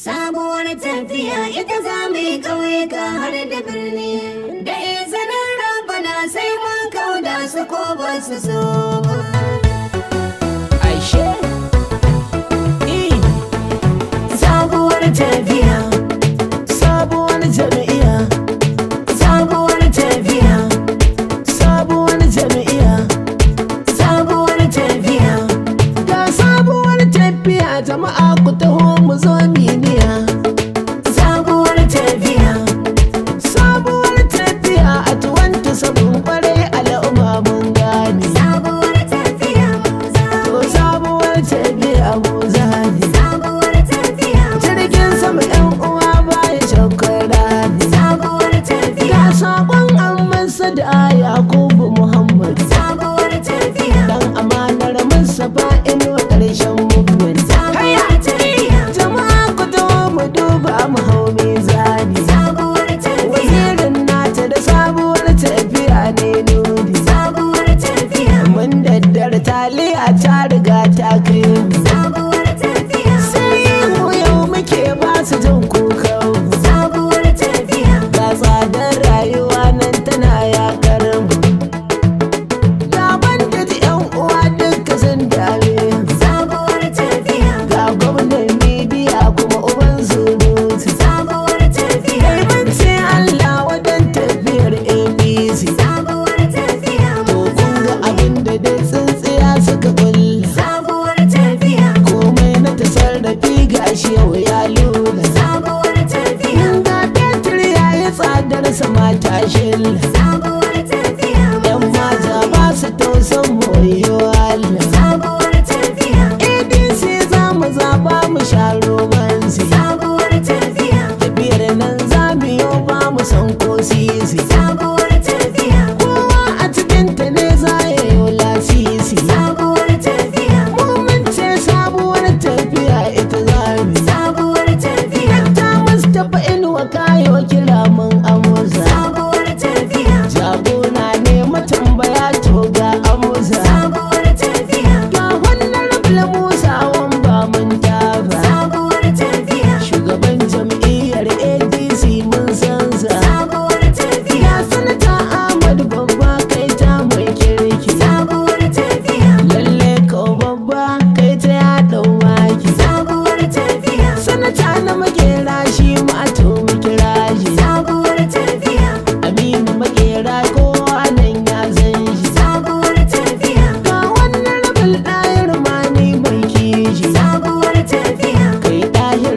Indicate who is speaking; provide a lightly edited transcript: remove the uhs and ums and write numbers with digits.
Speaker 1: Sabuwar tafiya ita za mu yi ƙauyuka har da birni. Da izinin Rabbana sai mun kauda su ko ba su so ba.
Speaker 2: Aishe
Speaker 1: Sabuwar tafiya,
Speaker 2: sabuwar jami'a,
Speaker 1: sabuwar tafiya,
Speaker 2: sabuwar jami'a,
Speaker 1: sabuwar tafiya.
Speaker 2: ga sabuwar tafiya jama'a ku taho mu zo miniya.
Speaker 1: Sabuwar tafiya,
Speaker 2: Sabuwar tafiya a 27 kwarai al'umma mun gane.
Speaker 1: sabuwar tafiya mu za mu
Speaker 2: To
Speaker 1: yi.
Speaker 2: sabuwar tafiya mu zane.
Speaker 1: Sabuwar tafiya mu
Speaker 2: Jirgin sama 'yan uwa baya shakkar rani.
Speaker 1: sabuwar tafiya,
Speaker 2: Ga saƙon ammansa da Yakubu Muhammad.
Speaker 1: sabuwar tafiya,
Speaker 2: Dan amanar Mustapha Inuwa ƙarshen movement.
Speaker 1: sabuwar tafiya,
Speaker 2: Jama'a ku taho mu duba mu hau mizani.
Speaker 1: sabuwar tafiya,
Speaker 2: Wazirin nata da sabuwar tafiya ne nuni.
Speaker 1: sabuwar tafiya,
Speaker 2: Mun daddare taliya ta riga ta kai mu.
Speaker 1: sabuwar tafiya,
Speaker 2: Sai mu yau muke ba su jin kukan mu.
Speaker 1: sabuwar tafiya,
Speaker 2: Ga tsadar rayuwa nan tana yakar mu. Gaban da 'yan uwa duka sun dame mu.
Speaker 1: sabuwar tafiya,
Speaker 2: Ga gwamnan midiya kuma uban sunutu.
Speaker 1: sabuwar tafiya,
Speaker 2: Kai mun ce Allah wajen tafiyar APC.
Speaker 1: sabuwar tafiya,
Speaker 2: To kun ga abin da dai tsintsiya suka kulla.
Speaker 1: sabuwar tafiya,
Speaker 2: Komai na tasarrafi gashi yau ya lula.
Speaker 1: sabuwar tafiya,
Speaker 2: Ga fetur ya yi tsadar sama ta shilla.